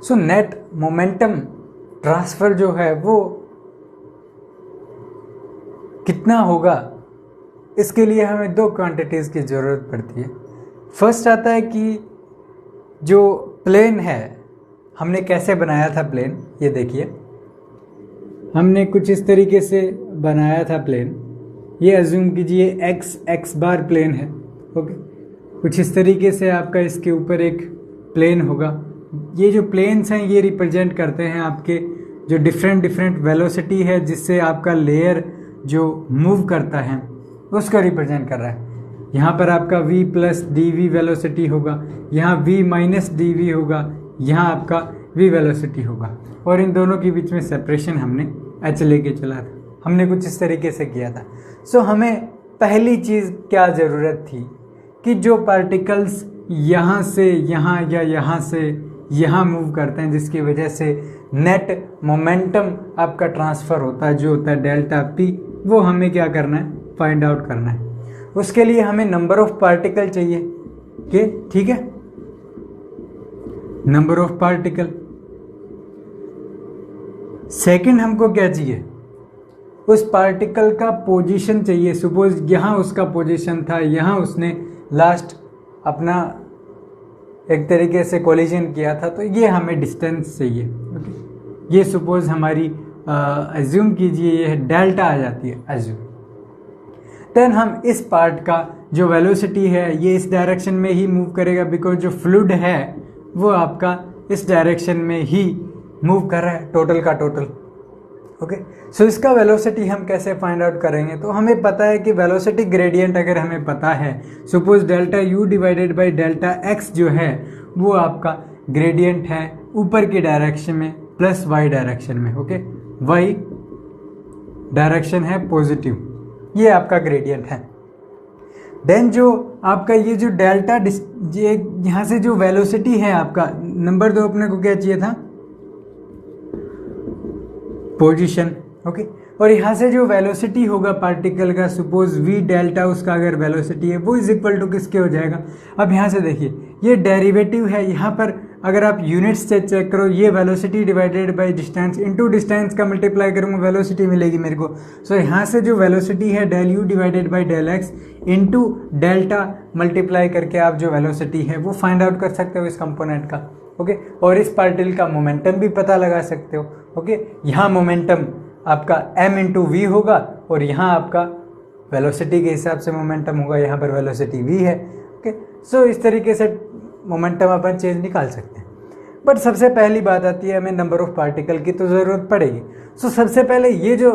So net momentum transfer जो है वो कितना होगा, इसके लिए हमें दो क्वांटिटीज़ की ज़रूरत पड़ती है। फर्स्ट आता है कि जो प्लेन है हमने कैसे बनाया था प्लेन, ये देखिए हमने कुछ इस तरीके से बनाया था प्लेन। ये अज्यूम कीजिए एक्स बार प्लेन है, ओके। कुछ इस तरीके से आपका इसके ऊपर एक प्लेन होगा। ये जो प्लेन्स हैं ये रिप्रेजेंट करते हैं आपके जो डिफरेंट वेलोसिटी है जिससे आपका लेयर जो मूव करता है उसको रिप्रेजेंट कर रहा है। यहाँ पर आपका v plus D V velocity होगा, यहाँ v माइनस डी वी होगा, यहाँ आपका v वेलोसिटी होगा, और इन दोनों के बीच में सेपरेशन हमने h लेके चला था। हमने कुछ इस तरीके से किया था। सो हमें पहली चीज़ क्या ज़रूरत थी कि जो पार्टिकल्स यहाँ से यहाँ या यहाँ से यहाँ मूव करते हैं जिसकी वजह से नेट मोमेंटम आपका ट्रांसफ़र होता है जो होता है डेल्टा p, वो हमें क्या करना है, फाइंड आउट करना है। उसके लिए हमें नंबर ऑफ पार्टिकल चाहिए, ठीक है, नंबर ऑफ पार्टिकल। सेकंड हमको क्या चाहिए, उस पार्टिकल का पोजीशन चाहिए। सपोज यहाँ उसका पोजीशन था, यहाँ उसने लास्ट अपना एक तरीके से कोलिजन किया था, तो ये हमें डिस्टेंस चाहिए, ओके। ये सपोज हमारी अज्यूम कीजिए ये डेल्टा आ जाती है अज्यूम। देन हम इस पार्ट का जो वेलोसिटी है ये इस डायरेक्शन में ही मूव करेगा बिकॉज जो फ्लूइड है वो आपका इस डायरेक्शन में ही मूव कर रहा है, टोटल का टोटल, ओके। सो इसका वेलोसिटी हम कैसे फाइंड आउट करेंगे, तो हमें पता है कि वेलोसिटी ग्रेडियंट अगर हमें पता है, suppose delta U divided by delta x जो है वो आपका ग्रेडियंट है ऊपर की डायरेक्शन में प्लस वाई डायरेक्शन में, ओके। वाई डायरेक्शन है पॉजिटिव, ये आपका ग्रेडियंट है। देन जो आपका ये जो डेल्टा यहाँ से जो वेलोसिटी है आपका, नंबर 2 अपने को क्या चाहिए था, पोजीशन, ओके। और यहाँ से जो वेलोसिटी होगा पार्टिकल का, सपोज v डेल्टा उसका अगर वेलोसिटी है वो इज इक्वल टू किसके हो जाएगा। अब यहाँ से देखिए ये डेरिवेटिव है, यहाँ पर अगर आप यूनिट्स से चेक करो ये velocity divided by distance into distance का मल्टीप्लाई करूँगा वेलोसिटी मिलेगी मेरे को। सो यहाँ से जो वेलोसिटी है del U divided by del X into delta multiply करके आप जो वेलोसिटी है वो फाइंड आउट कर सकते हो इस कंपोनेंट का, ओके। और इस पार्टिकल का मोमेंटम भी पता लगा सकते हो, ओके। यहाँ मोमेंटम आपका m इंटू वी होगा और यहाँ आपका वेलोसिटी के हिसाब से मोमेंटम होगा, यहाँ पर वेलोसिटी v है, ओके। सो इस तरीके से मोमेंटम अपन चेंज निकाल सकते हैं। बट सबसे पहली बात आती है हमें नंबर ऑफ पार्टिकल की तो ज़रूरत पड़ेगी। सो सबसे पहले ये जो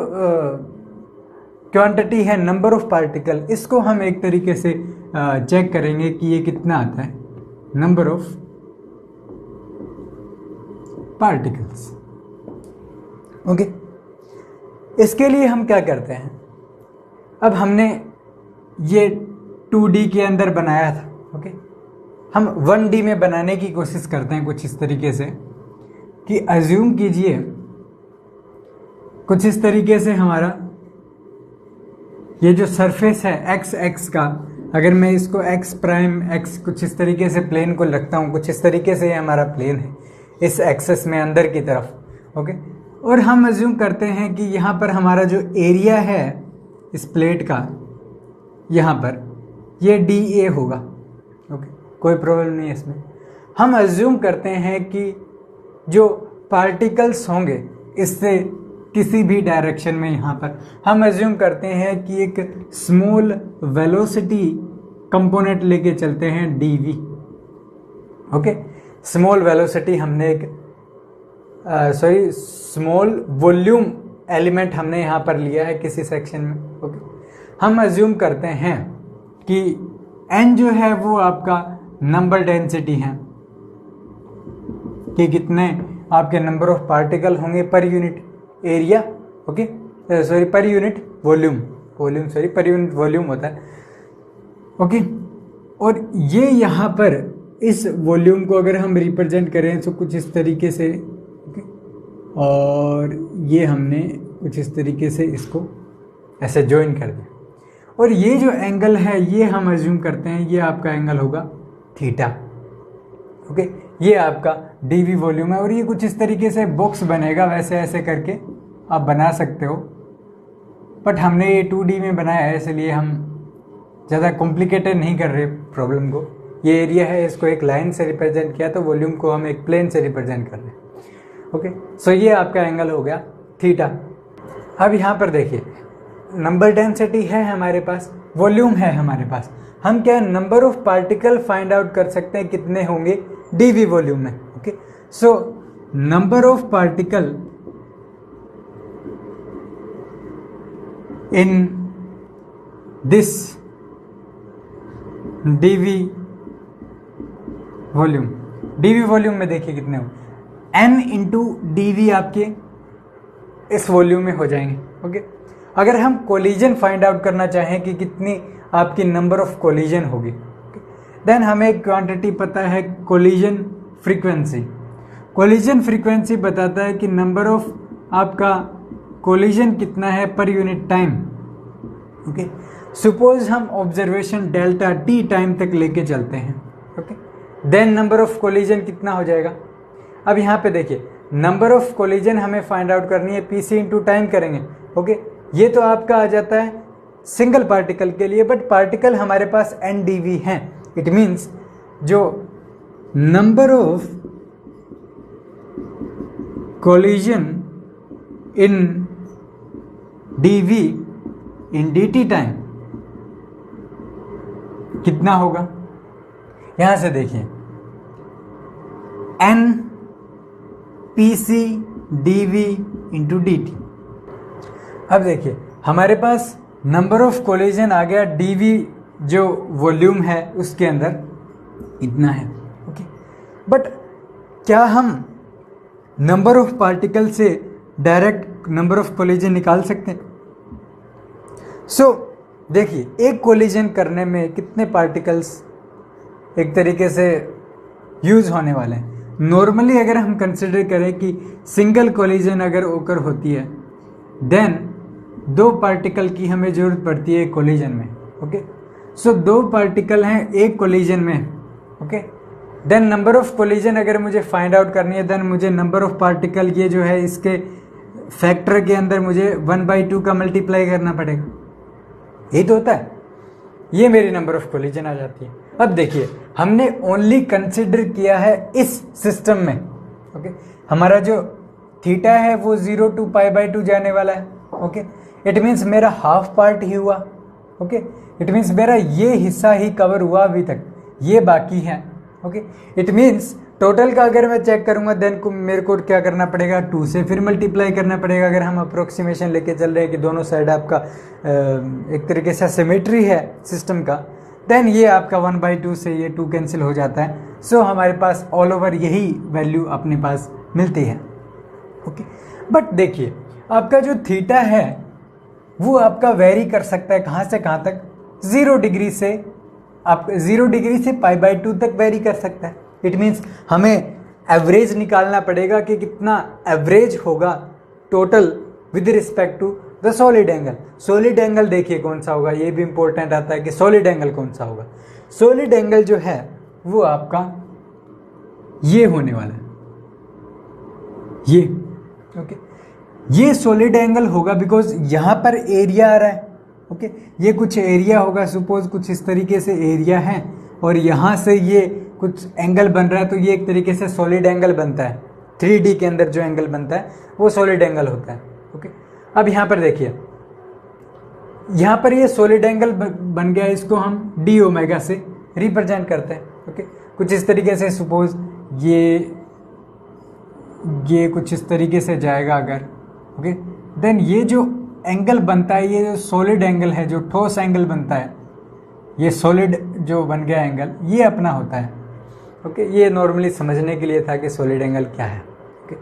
क्वांटिटी है नंबर ऑफ पार्टिकल, इसको हम एक तरीके से चेक करेंगे कि ये कितना आता है, नंबर ऑफ पार्टिकल्स, ओके। इसके लिए हम क्या करते हैं, अब हमने ये 2D के अंदर बनाया था, ओके। हम 1D में बनाने की कोशिश करते हैं कुछ इस तरीके से कि अज्यूम कीजिए कुछ इस तरीके से हमारा ये जो सरफेस है x का, अगर मैं इसको x प्राइम x कुछ इस तरीके से प्लेन को लगता हूँ, कुछ इस तरीके से ये हमारा प्लेन है इस एक्सेस में अंदर की तरफ, ओके। और हम अज्यूम करते हैं कि यहाँ पर हमारा जो एरिया है इस प्लेट का, यहाँ पर ये DA होगा, ओके, कोई प्रॉब्लम नहीं है इसमें। हम अज्यूम करते हैं कि जो पार्टिकल्स होंगे इससे किसी भी डायरेक्शन में, यहाँ पर हम अज्यूम करते हैं कि एक स्मॉल वेलोसिटी कंपोनेंट लेके चलते हैं dv, ओके। स्मॉल वेलोसिटी हमने एक स्मॉल वॉल्यूम एलिमेंट हमने यहाँ पर लिया है किसी सेक्शन में, ओके। हम अज्यूम करते हैं कि n जो है वो आपका नंबर डेंसिटी है कि कितने आपके नंबर ऑफ पार्टिकल होंगे पर unit area, okay, per unit volume per unit volume होता है, ओके। और ये यहाँ पर इस वॉल्यूम को अगर हम रिप्रेजेंट करें तो कुछ इस तरीके से, ओके। और ये हमने कुछ इस तरीके से इसको ऐसे ज्वाइन कर दिया, और ये जो एंगल है ये हम अज्यूम करते हैं ये आपका एंगल होगा थीटा, ओके, ये आपका डीवी वॉल्यूम है और ये कुछ इस तरीके से बॉक्स बनेगा, वैसे ऐसे करके आप बना सकते हो, बट हमने ये 2D में बनाया है इसलिए हम ज़्यादा कॉम्प्लिकेटेड नहीं कर रहे प्रॉब्लम को। ये एरिया है, इसको एक लाइन से रिप्रेजेंट किया तो वॉल्यूम को हम एक प्लेन से रिप्रेजेंट कर रहे हैं। ओके, सो ये आपका एंगल हो गया थीटा। अब यहाँ पर देखिए, नंबर डेंसिटी है हमारे पास, वॉल्यूम है हमारे पास, हम क्या number of particle find out कर सकते हैं कितने होंगे डीवी वॉल्यूम में। Okay, so number of particle in this DV volume, DV volume में देखिए कितने हो, n इंटू डी आपके इस वॉल्यूम में हो जाएंगे। ओके, अगर हम कोलिजन फाइंड आउट करना चाहें कि कितनी आपकी नंबर ऑफ कोलिजन होगी, देन हमें एक क्वांटिटी पता है कोलिजन फ्रीक्वेंसी। कोलिजन फ्रीक्वेंसी बताता है कि नंबर ऑफ आपका कोलिजन कितना है पर यूनिट टाइम। ओके, सपोज हम ऑब्जर्वेशन डेल्टा टी टाइम तक लेके चलते हैं। Okay, then number of collision कितना हो जाएगा। अब यहाँ पे देखिए, नंबर ऑफ कोलिजन हमें फाइंड आउट करनी है, पीसी इंटू टाइम करेंगे। ओके, ये तो आपका आ जाता है सिंगल पार्टिकल के लिए, बट पार्टिकल हमारे पास एन डीवी हैं। इट मीन्स जो number of collision in DV in dt time कितना होगा, यहां से देखिए n pc dv into dt। अब देखिए हमारे पास नंबर ऑफ कोलिजन आ गया, dv जो वॉल्यूम है उसके अंदर इतना है। ओके, बट क्या हम नंबर ऑफ पार्टिकल से डायरेक्ट नंबर ऑफ कोलिजन निकाल सकते हैं? सो देखिए, एक कोलिजन करने में कितने पार्टिकल्स एक तरीके से यूज होने वाले हैं। नॉर्मली अगर हम कंसिडर करें कि सिंगल कोलिजन अगर ओकर होती है, देन 2 पार्टिकल की हमें जरूरत पड़ती है कोलिजन में। ओके, सो 2 पार्टिकल हैं एक कोलिजन में। Okay, then number of collision अगर मुझे फाइंड आउट करनी है, देन मुझे नंबर ऑफ पार्टिकल ये जो है इसके फैक्टर के अंदर मुझे 1/2 का मल्टीप्लाई करना पड़ेगा। यही तो होता है, ये मेरी नंबर ऑफ कोलिजन आ जाती है। अब देखिए, हमने ओनली कंसिडर किया है इस सिस्टम में। ओके, हमारा जो थीटा है वो 0 to π/2 जाने वाला है। ओके, इट मीन्स मेरा हाफ पार्ट ही हुआ। ओके, इट मीन्स मेरा ये हिस्सा ही कवर हुआ अभी तक, ये बाकी है। ओके, इट मीन्स टोटल का अगर मैं चेक करूंगा, देन मेरे को क्या करना पड़ेगा, 2 से फिर मल्टीप्लाई करना पड़ेगा। अगर हम अप्रोक्सीमेशन लेके चल रहे हैं कि दोनों साइड आपका एक तरीके से सिमेट्री है सिस्टम का, देन ये आपका 1/2 से ये 2 कैंसिल हो जाता है। सो हमारे पास ऑल ओवर यही वैल्यू अपने पास मिलती है। ओके, बट देखिए आपका जो थीटा है वो आपका वेरी कर सकता है, कहाँ से कहाँ तक, 0 डिग्री से आप 0 डिग्री से π/2 तक वेरी कर सकता है। इट मीन्स हमें एवरेज निकालना पड़ेगा कि कितना एवरेज होगा total with respect to the solid angle. Solid angle देखिए कौन सा होगा, ये भी इंपॉर्टेंट आता है कि सॉलिड एंगल कौन सा होगा। सॉलिड एंगल जो है वो आपका ये होने वाला है, ये। ओके, ये सॉलिड एंगल होगा बिकॉज यहां पर एरिया आ रहा है। ओके, ये कुछ एरिया होगा, सपोज कुछ इस तरीके से एरिया है और यहां से ये कुछ एंगल बन रहा है, तो ये एक तरीके से सॉलिड एंगल बनता है। 3D के अंदर जो एंगल बनता है वो सॉलिड एंगल होता है। ओके, अब यहाँ पर देखिए, यहाँ पर ये सॉलिड एंगल बन गया, इसको हम डी ओमेगा से रिप्रेजेंट करते हैं। ओके, कुछ इस तरीके से सपोज ये कुछ इस तरीके से जाएगा अगर। ओके, देन ये जो एंगल बनता है, ये जो सॉलिड एंगल है, जो ठोस एंगल बनता है, ये सॉलिड जो बन गया एंगल, ये अपना होता है। ओके, ये नॉर्मली समझने के लिए था कि सॉलिड एंगल क्या है। ओके,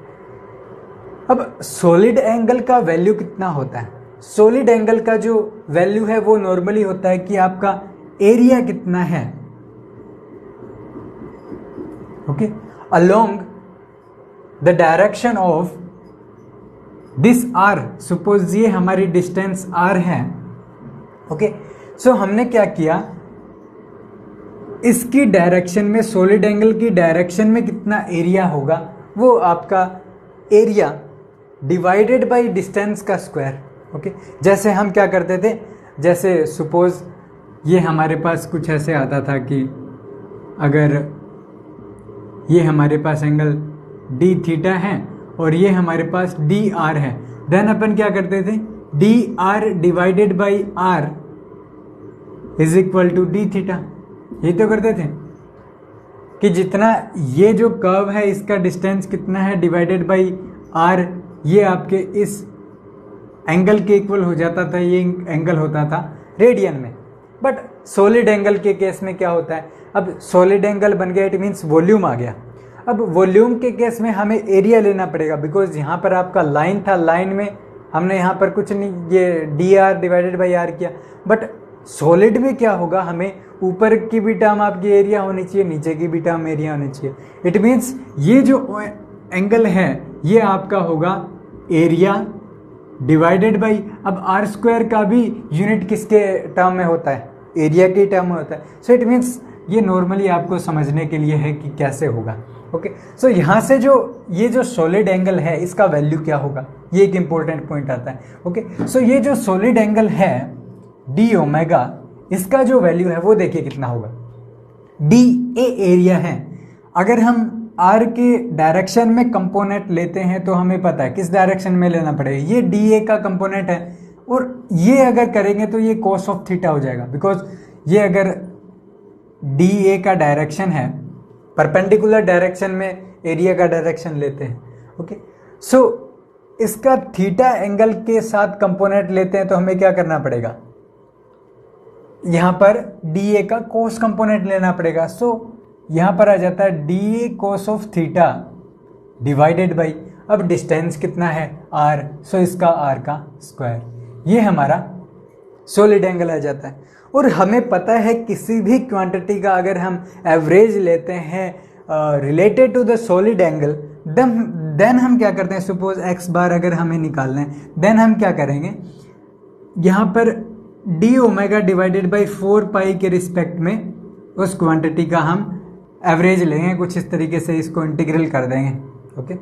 अब सॉलिड एंगल का वैल्यू कितना होता है? सॉलिड एंगल का जो वैल्यू है वो नॉर्मली होता है कि आपका एरिया कितना है। Okay, along the direction of this R, suppose ये हमारी डिस्टेंस आर है। ओके, सो हमने क्या किया, इसकी डायरेक्शन में, सॉलिड एंगल की डायरेक्शन में कितना एरिया होगा, वो आपका एरिया डिवाइडेड बाय डिस्टेंस का स्क्वायर। ओके, जैसे हम क्या करते थे, जैसे सपोज ये हमारे पास कुछ ऐसे आता था कि अगर ये हमारे पास एंगल डी थीटा है और ये हमारे पास डी आर है, देन अपन क्या करते थे, D R divided by R is equal to D theta. ये तो करते थे कि जितना ये जो कर्व है इसका डिस्टेंस कितना है डिवाइडेड बाई आर, ये आपके इस एंगल के इक्वल हो जाता था। ये एंगल होता था रेडियन में। बट सॉलिड एंगल के केस में क्या होता है, अब सॉलिड एंगल बन गया, इट मीन्स वॉल्यूम आ गया। अब वॉल्यूम के केस में हमें एरिया लेना पड़ेगा, बिकॉज यहाँ पर आपका लाइन था, लाइन में हमने यहाँ पर कुछ नहीं, ये D R divided by R किया। बट सॉलिड में क्या होगा, हमें ऊपर की भी टर्म आपकी एरिया होनी चाहिए, नीचे की भी टर्म एरिया होनी चाहिए। इट मीन्स ये जो एंगल है ये आपका होगा एरिया डिवाइडेड बाई, अब आर स्क्वायर का भी यूनिट किसके टर्म में होता है, एरिया के टर्म में होता है। सो इट मीन्स ये नॉर्मली आपको समझने के लिए है कि कैसे होगा। ओके, सो यहाँ से जो ये जो सॉलिड एंगल है इसका वैल्यू क्या होगा, ये एक इंपॉर्टेंट पॉइंट आता है। ओके, सो ये जो सॉलिड एंगल है डी ओमेगा, इसका जो वैल्यू है वो देखिए कितना होगा। डी ए एरिया है, अगर हम आर के डायरेक्शन में कंपोनेंट लेते हैं तो हमें पता है किस डायरेक्शन में लेना पड़ेगा, ये डी ए का कंपोनेंट है, और ये अगर करेंगे तो ये कॉस ऑफ थीटा हो जाएगा, बिकॉज ये अगर डी ए का डायरेक्शन है, परपेंडिकुलर डायरेक्शन में एरिया का डायरेक्शन लेते हैं। ओके, सो इसका थीटा एंगल के साथ कंपोनेंट लेते हैं तो हमें क्या करना पड़ेगा, यहां पर डी ए का कोस कंपोनेंट लेना पड़ेगा। सो यहां पर आ जाता है D A cos of theta divided by, अब डिस्टेंस कितना है आर, सो इसका आर का स्क्वायर, ये हमारा सॉलिड एंगल आ जाता है। और हमें पता है किसी भी क्वांटिटी का अगर हम एवरेज लेते हैं related to the solid angle, then हम क्या करते हैं, सपोज एक्स बार अगर हमें निकालना है, देन हम क्या करेंगे, यहाँ पर डी ओमेगा डिवाइडेड बाई 4 पाई के रिस्पेक्ट में उस क्वांटिटी का हम एवरेज लेंगे, कुछ इस तरीके से इसको इंटीग्रल कर देंगे। ओके,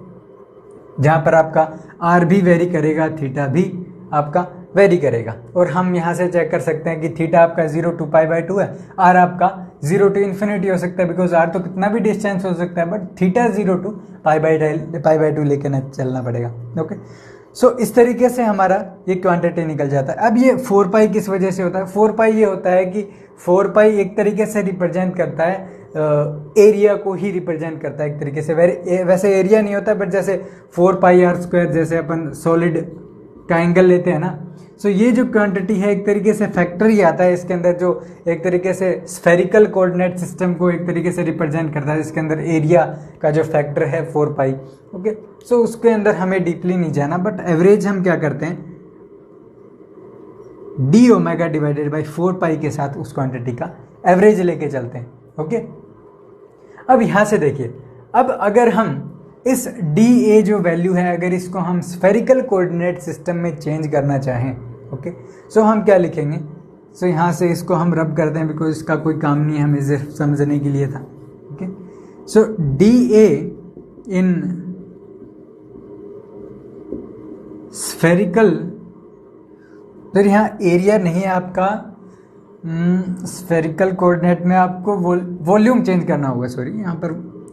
जहाँ पर आपका आर भी वेरी करेगा, थीटा भी आपका वेरी करेगा, और हम यहाँ से चेक कर सकते हैं कि थीटा आपका 0 to पाई बाई 2 है, आर आपका 0 to इन्फिनिटी हो सकता है, बिकॉज आर तो कितना भी डिस्टेंस हो सकता है, but theta 0 to pi by 2 लेके ना चलना पड़ेगा। ओके, सो इस तरीके से हमारा ये क्वांटिटी निकल जाता है। अब ये 4 पाई किस वजह से होता है, 4 पाई ये होता है कि 4 पाई एक तरीके से रिप्रेजेंट करता है एरिया को ही रिप्रेजेंट करता है एक तरीके से, वैसे एरिया नहीं होता, बट जैसे 4 पाई आर स्क्वायर, जैसे अपन सॉलिड का एंगल लेते हैं ना, सो ये जो क्वांटिटी है एक तरीके से फैक्टर ही आता है इसके अंदर, जो एक तरीके से स्फेरिकल कोऑर्डिनेट सिस्टम को एक तरीके से रिप्रेजेंट करता है, इसके अंदर एरिया का जो फैक्टर है 4 पाई। ओके, सो उसके अंदर हमें डीपली नहीं जाना, बट एवरेज हम क्या करते हैं, डी ओमेगा डिवाइडेड बाई 4 पाई के साथ उस क्वांटिटी का एवरेज लेके चलते हैं। ओके, अब यहां से देखिए, अब अगर हम इस डी ए जो वैल्यू है, अगर इसको हम स्फेरिकल कोऑर्डिनेट सिस्टम में चेंज करना चाहें, ओके, सो हम क्या लिखेंगे, सो यहाँ से इसको हम रब करते हैं, बिकॉज इसका कोई काम नहीं है, हमें सिर्फ समझने के लिए था। Okay, so D A in spherical, फिर यहाँ एरिया नहीं है आपका, स्फेरिकल कोऑर्डिनेट में आपको वॉल्यूम चेंज करना होगा, सॉरी यहाँ पर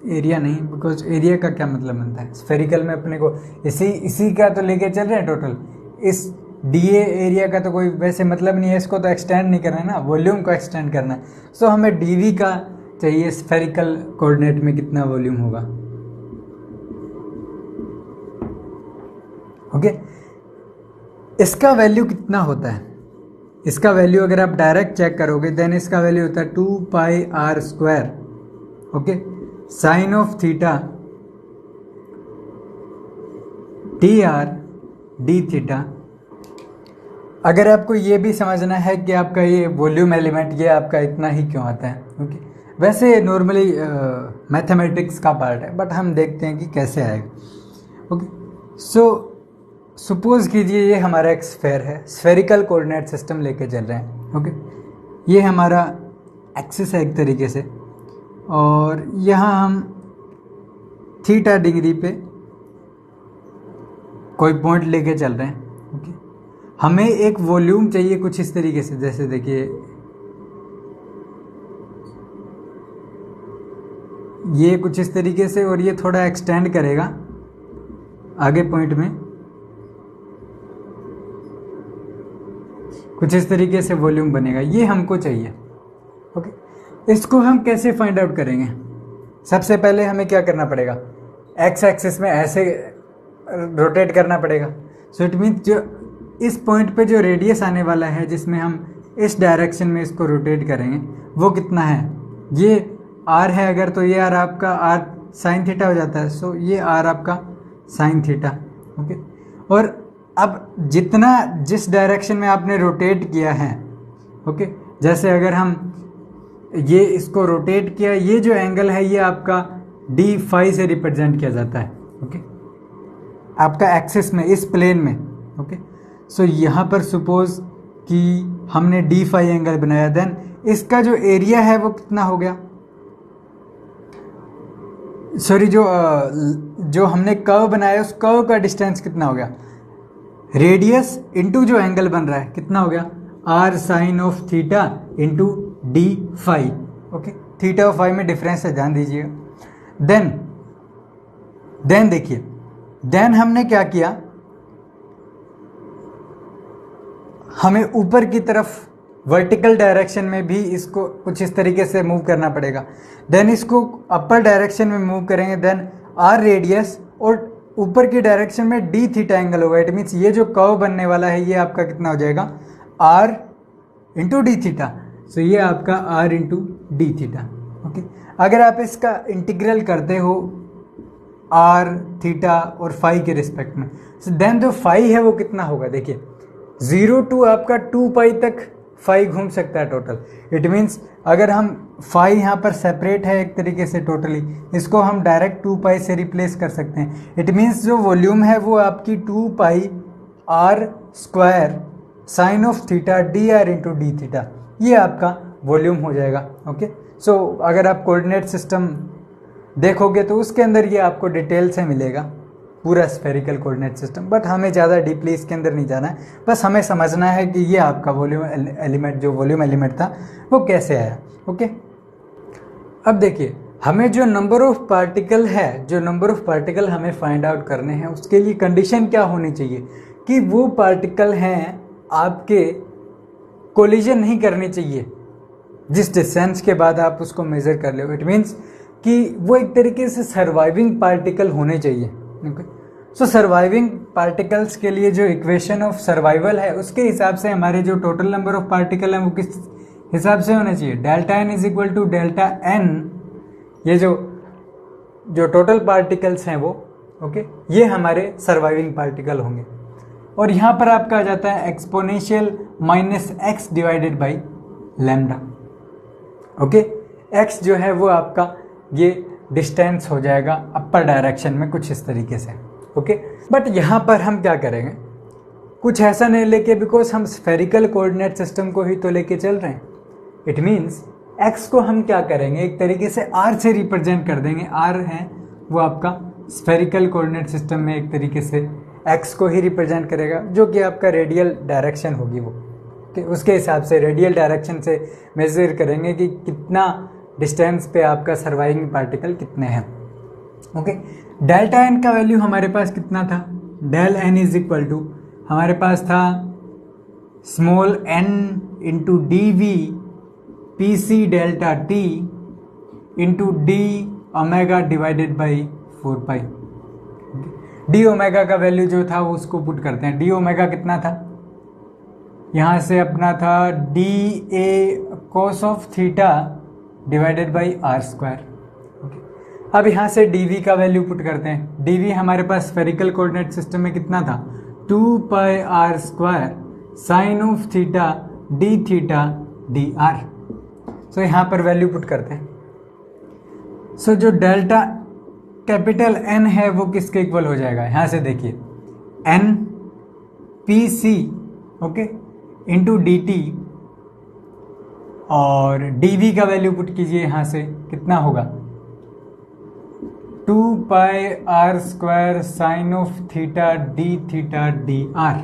एरिया नहीं, बिकॉज एरिया का क्या मतलब बनता है, स्फेरिकल में अपने को इसी का तो लेके चल रहे हैं टोटल, इस डी ए एरिया का तो कोई वैसे मतलब नहीं है, इसको तो एक्सटेंड नहीं करना है ना, वॉल्यूम को एक्सटेंड करना है। सो हमें डी वी का चाहिए, स्फेरिकल कोऑर्डिनेट में कितना वॉल्यूम होगा। ओके, इसका वैल्यू कितना होता है, इसका वैल्यू अगर आप डायरेक्ट चेक करोगे, देन इसका वैल्यू होता है 2 pi R square, okay, sine of theta D R D theta. अगर आपको ये भी समझना है कि आपका ये वॉल्यूम एलिमेंट ये आपका इतना ही क्यों आता है, ओके, वैसे नॉर्मली मैथमेटिक्स का पार्ट है, बट हम देखते हैं कि कैसे आएगा। ओके, सो सपोज कीजिए ये हमारा एक स्फेयर है, स्फेरिकल कोऑर्डिनेट सिस्टम लेके चल रहे हैं। ओके, ये हमारा एक्सिस है एक तरीके से, और यहाँ हम थीटा डिग्री पे कोई पॉइंट लेके चल रहे हैं। ओके, हमें एक वॉल्यूम चाहिए कुछ इस तरीके से, जैसे देखिए ये कुछ इस तरीके से, और ये थोड़ा एक्सटेंड करेगा आगे पॉइंट में, कुछ इस तरीके से वॉल्यूम बनेगा, ये हमको चाहिए। ओके, इसको हम कैसे फाइंड आउट करेंगे? सबसे पहले हमें क्या करना पड़ेगा, एक्स एक्सिस में ऐसे रोटेट करना पड़ेगा। सो इट मीन्स जो इस पॉइंट पे जो रेडियस आने वाला है, जिसमें हम इस डायरेक्शन में इसको रोटेट करेंगे, वो कितना है? ये आर है अगर, तो ये आर आपका आर साइन थीटा हो जाता है। सो ये आर आपका साइन थीटा। ओके, और अब जिस डायरेक्शन में आपने रोटेट किया है, ओके, जैसे अगर हम ये इसको रोटेट किया, ये जो एंगल है ये आपका डी फाई से रिप्रेजेंट किया जाता है। ओके, आपका एक्सिस में, इस प्लेन में। ओके, सो यहाँ पर सपोज कि हमने डी फाई एंगल बनाया, देन इसका जो एरिया है वो कितना हो गया? सॉरी, जो हमने कर्व बनाया उस कर्व का डिस्टेंस कितना हो गया? रेडियस इंटू जो एंगल बन रहा है कितना हो गया? R sine of theta into d phi. Okay, theta और फाई में डिफरेंस है, ध्यान दीजिएगा। देन देखिए, देन हमने क्या किया, हमें ऊपर की तरफ वर्टिकल डायरेक्शन में भी इसको कुछ इस तरीके से मूव करना पड़ेगा। देन इसको अपर डायरेक्शन में मूव करेंगे, देन आर रेडियस और ऊपर की डायरेक्शन में डी थीटा एंगल होगा। इट मीन्स ये जो कर्व बनने वाला है ये आपका कितना हो जाएगा? R into D theta. So ये आपका R into D theta. Okay, अगर आप इसका इंटीग्रल करते हो आर थीटा और फाई के रिस्पेक्ट में, सो देन जो फाई है वो कितना होगा? देखिए 0 टू आपका 2 पाई तक फाई घूम सकता है टोटल। इट मीन्स अगर हम फाई यहाँ पर सेपरेट है एक तरीके से टोटली, इसको हम डायरेक्ट 2 पाई से रिप्लेस कर सकते हैं। इट मीन्स जो वॉल्यूम है वो आपकी 2 pi R square sine of theta D R into D theta, ये आपका वॉल्यूम हो जाएगा। ओके, सो अगर आप कोऑर्डिनेट सिस्टम देखोगे तो उसके अंदर ये आपको डिटेल से मिलेगा, पूरा स्फेरिकल कोऑर्डिनेट सिस्टम। बट हमें ज़्यादा डीपली इसके अंदर नहीं जाना है, बस हमें समझना है कि ये आपका वॉल्यूम एलिमेंट, जो वॉल्यूम एलिमेंट था वो कैसे आया। ओके, अब देखिए हमें जो नंबर ऑफ पार्टिकल है, जो नंबर ऑफ पार्टिकल हमें फाइंड आउट करने हैं, उसके लिए कंडीशन क्या होनी चाहिए कि वो पार्टिकल हैं आपके कोलिजन नहीं करनी चाहिए जिस डिस्टेंस के बाद आप उसको मेजर कर लो। इट मीन्स कि वो एक तरीके से सर्वाइविंग पार्टिकल होने चाहिए। ओके, सो सर्वाइविंग पार्टिकल्स के लिए जो इक्वेशन ऑफ सर्वाइवल है उसके हिसाब से हमारे जो टोटल नंबर ऑफ पार्टिकल हैं वो किस हिसाब से होना चाहिए? Delta n is equal to delta n, ये जो टोटल पार्टिकल्स हैं वो, ओके, ये हमारे सर्वाइविंग पार्टिकल होंगे। और यहाँ पर आपका आ जाता है exponential minus x divided by lambda. Okay, x जो है वो आपका ये डिस्टेंस हो जाएगा अपर डायरेक्शन में कुछ इस तरीके से। ओके, बट यहाँ पर हम क्या करेंगे, कुछ ऐसा नहीं लेके, बिकॉज हम स्फेरिकल कोऑर्डिनेट सिस्टम को ही तो लेके चल रहे हैं। इट मीन्स एक्स को हम क्या करेंगे, एक तरीके से आर से रिप्रेजेंट कर देंगे। आर है वो आपका स्फेरिकल कोऑर्डिनेट सिस्टम में एक तरीके से एक्स को ही रिप्रेजेंट करेगा, जो कि आपका रेडियल डायरेक्शन होगी वो। कि उसके हिसाब से रेडियल डायरेक्शन से मेजर करेंगे कि कितना डिस्टेंस पे आपका सर्वाइविंग पार्टिकल कितने हैं। ओके, डेल्टा एन का वैल्यू हमारे पास कितना था? Del n is equal to हमारे पास था small n into d V P c delta t into d omega divided by 4 pi. D omega का वैल्यू जो था वो उसको पुट करते हैं। डी ओमेगा कितना था? यहाँ से अपना था d A cos of theta divided by r square. Okay, अब यहाँ से डी वी का वैल्यू पुट करते हैं। डी वी हमारे पास स्फेरिकल कोऑर्डिनेट सिस्टम में कितना था? 2 pi R square sine of theta D theta D R. So यहाँ पर वैल्यू पुट करते हैं। सो जो डेल्टा कैपिटल एन है वो किसके इक्वल हो जाएगा? यहाँ से देखिए N P C, okay, into D T और dv का वैल्यू पुट कीजिए यहाँ से, कितना होगा 2 pi R square sine of theta D theta D R.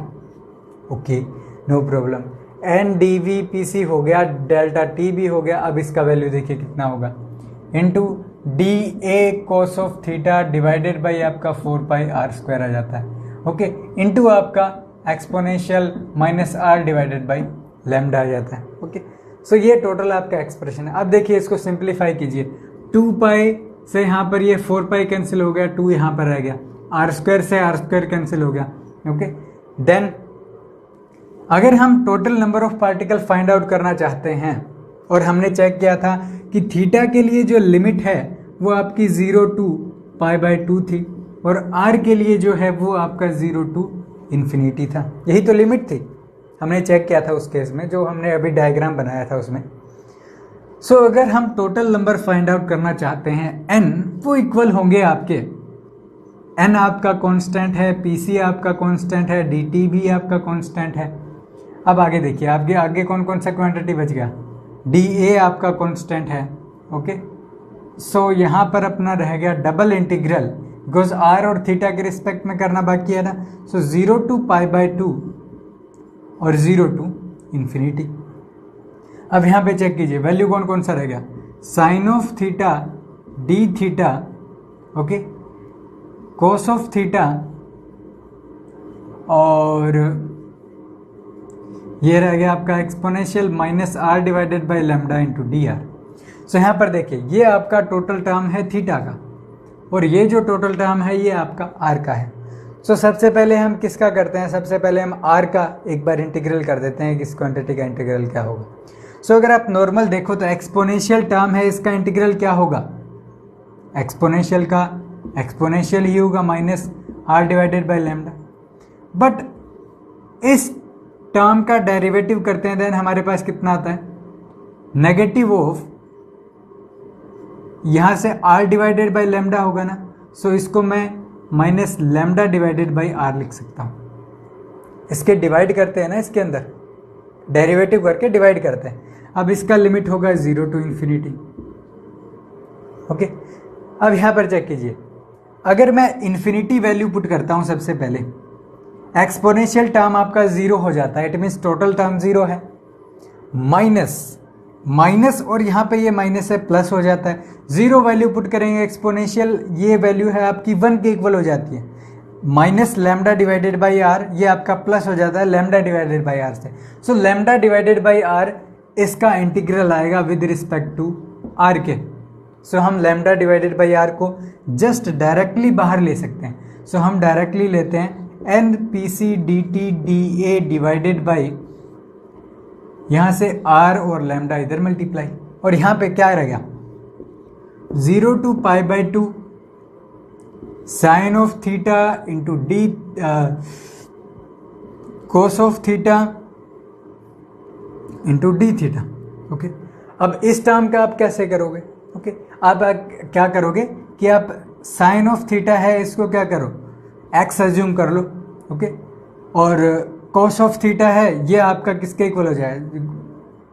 Okay, no problem. N D V P C हो गया, डेल्टा टी भी हो गया। अब इसका वैल्यू देखिए कितना होगा, into D A cos of theta divided by आपका 4 पाई आर स्क्वायर आ जाता है। ओके, इंटू आपका exponential minus are divided by lambda आ जाता है। ओके, सो ये टोटल आपका एक्सप्रेशन है। अब देखिए इसको सिंप्लीफाई कीजिए, 2 पाई से यहाँ पर ये 4 पाई कैंसिल हो गया, 2 यहाँ पर रह गया, आर स्क्वायर से आर स्क्वायर कैंसिल हो गया। ओके, देन अगर हम total number of particle find out करना चाहते हैं, और हमने चेक किया था कि थीटा के लिए जो लिमिट है वो आपकी 0 टू पाई बाई 2 थी, और आर के लिए जो है वो आपका 0 टू इन्फिनिटी था। यही तो लिमिट थी, हमने चेक किया था उस केस में, जो हमने अभी डायग्राम बनाया था उसमें। सो अगर हम टोटल नंबर फाइंड आउट करना चाहते हैं n, वो इक्वल होंगे आपके, n आपका कांस्टेंट है, pc आपका कांस्टेंट है, dt भी आपका कांस्टेंट है। अब आगे देखिए, आपके आगे कौन कौन सा क्वांटिटी बच गया, dA आपका कांस्टेंट है। ओके, सो यहाँ पर अपना रह गया डबल इंटीग्रल, बिकॉज r और थीटा के रिस्पेक्ट में करना बाकी है ना। सो 0 टू पाई बाई 2 और 0 टू इन्फिनिटी। अब यहाँ पे चेक कीजिए वैल्यू कौन कौन सा रह गया, sine of theta D theta, okay, cos of theta, और ये रह गया आपका exponential minus are divided by lambda into D R. So यहाँ पर देखिए ये आपका टोटल टर्म है थीटा का, और ये जो टोटल टर्म है ये आपका आर का है। सो सबसे पहले हम किसका करते हैं, सबसे पहले हम आर का एक बार इंटीग्रल कर देते हैं कि इस क्वांटिटी का इंटीग्रल क्या होगा। सो अगर आप नॉर्मल देखो तो एक्सपोनेंशियल टर्म है, इसका इंटीग्रल क्या होगा, एक्सपोनेंशियल का एक्सपोनेंशियल ही होगा minus are divided by lambda. But इस टर्म का डेरिवेटिव करते हैं देन हमारे पास कितना आता है, नेगेटिव ऑफ, यहां से आर डिवाइडेड बाई लैम्डा होगा ना। सो इसको मैं minus lambda divided by r लिख सकता हूं। इसके डिवाइड करते हैं ना, इसके अंदर डेरिवेटिव करके डिवाइड करते हैं। अब इसका लिमिट होगा 0 टू इन्फिनिटी। ओके, अब यहां पर चेक कीजिए, अगर मैं इन्फिनिटी वैल्यू पुट करता हूं सबसे पहले, एक्सपोनेंशियल टर्म आपका 0 हो जाता है, इट मीन्स टोटल टर्म 0 है, माइनस माइनस और यहाँ पे ये माइनस है प्लस हो जाता है। 0 वैल्यू पुट करेंगे एक्सपोनेंशियल, ये वैल्यू है आपकी 1 के इक्वल हो जाती है, minus lambda divided by r, ये आपका प्लस हो जाता है लैम्डा डिवाइडेड बाई आर से। So lambda divided by r, इसका इंटीग्रल आएगा विद रिस्पेक्ट टू आर के। सो हम लैम्डा डिवाइडेड बाई आर को जस्ट डायरेक्टली बाहर ले सकते हैं। सो हम डायरेक्टली लेते हैं n P c d t d a divided by, यहां से आर और लैम्डा इधर मल्टीप्लाई, और यहां पे क्या रहेगा 0 to pi by 2 sine of theta into d cos of theta into D theta. Okay, अब इस टर्म का आप कैसे करोगे, ओके, आप क्या करोगे कि आप साइन ऑफ थीटा है इसको क्या करो, एक्स अज्यूम कर लो, ओके, और कॉस ऑफ थीटा है ये आपका किसके इक्वल हो जाए,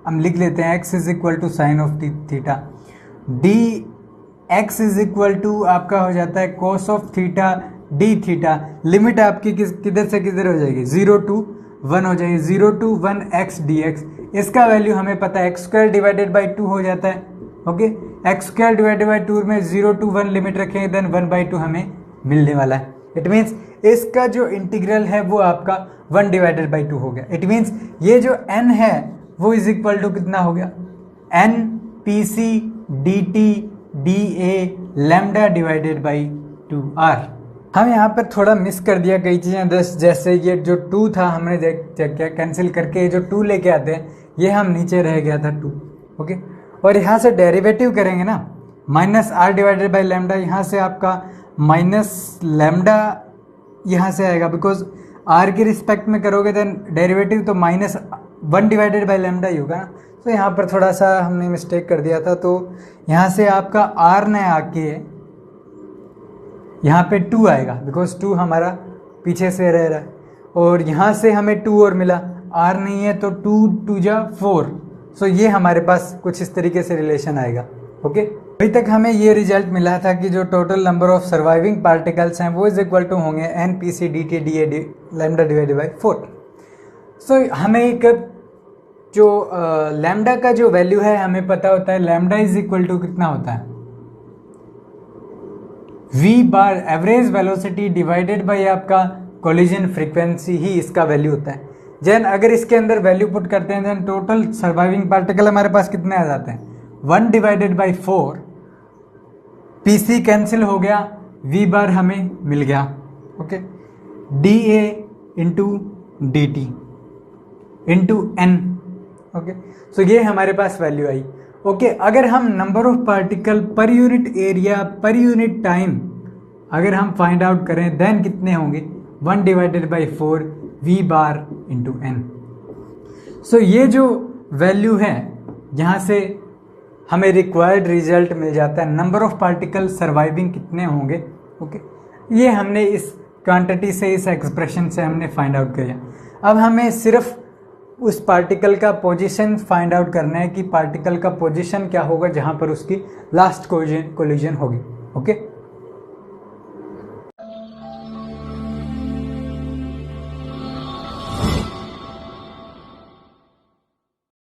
हम लिख लेते हैं x is equal to sine of theta, d x is equal to आपका हो जाता है cos of theta D theta. Limit आपकी किधर से किधर हो जाएगी, 0 टू 1 हो जाएगी, 0 टू 1 एक्स डी एक्स। इसका वैल्यू हमें पता है एक्स स्क्वायर डिवाइडेड बाई 2 हो जाता है। Okay, x square divided by 2 में 0 टू 1 लिमिट रखेंगे देन 1/2 हमें मिलने वाला है। इट मीन्स इसका जो इंटीग्रल है वो आपका 1 डिवाइडेड बाई 2 हो गया। इट मीन्स ये जो n है वो इज इक्वल टू कितना हो गया, n p c d t d a lambda divided by 2r। हम यहाँ पर थोड़ा मिस कर दिया कई चीज़ें, जैसे ये जो 2 था हमने चेक किया, कैंसिल करके ये जो 2 लेके आते हैं ये हम नीचे रह गया था 2। ओके, और यहाँ से डेरिवेटिव करेंगे ना, minus are divided by lambda, यहाँ से आपका माइनस लैम्डा यहाँ से आएगा, बिकॉज आर के रिस्पेक्ट में करोगे देन डेरिवेटिव तो माइनस 1 डिवाइडेड बाई लैम्डा ही होगा ना। तो यहाँ पर थोड़ा सा हमने मिस्टेक कर दिया था, तो यहाँ से आपका आर ने आके यहाँ पे 2 आएगा, बिकॉज 2 हमारा पीछे से रह रहा है, और यहाँ से हमें 2 और मिला, आर नहीं है तो 2 2 जा 4, सो ये हमारे पास कुछ इस तरीके से रिलेशन आएगा। ओके, अभी तक हमें ये रिजल्ट मिला था कि जो total number of surviving particles हैं वो इज इक्वल टू होंगे n P c d t d a d lambda divided by 4। So हमें एक जो लैम्डा का जो वैल्यू है हमें पता होता है, लैम्डा इज इक्वल टू कितना होता है, v bar average velocity divided by आपका कोलिजन फ्रीक्वेंसी ही इसका वैल्यू होता है। जैन अगर इसके अंदर वैल्यू पुट करते हैं देन टोटल सर्वाइविंग पार्टिकल हमारे पास कितने आ जाते हैं, 1 divided by 4, P C cancel हो गया, वी बार हमें मिल गया। Okay, D A into D T into N. Okay, so ये हमारे पास वैल्यू आई। ओके, अगर हम number of particle per unit area per unit time अगर हम फाइंड आउट करें देन कितने होंगे, 1 divided by 4 V bar into N. So ये जो वैल्यू है यहाँ से हमें रिक्वायर्ड रिजल्ट मिल जाता है, नंबर ऑफ पार्टिकल सर्वाइविंग कितने होंगे। ओके, ये हमने इस क्वांटिटी से, इस एक्सप्रेशन से हमने फाइंड आउट किया। अब हमें सिर्फ उस पार्टिकल का पोजीशन फाइंड आउट करना है कि पार्टिकल का पोजीशन क्या होगा जहाँ पर उसकी लास्ट कोलिजन होगी। ओके।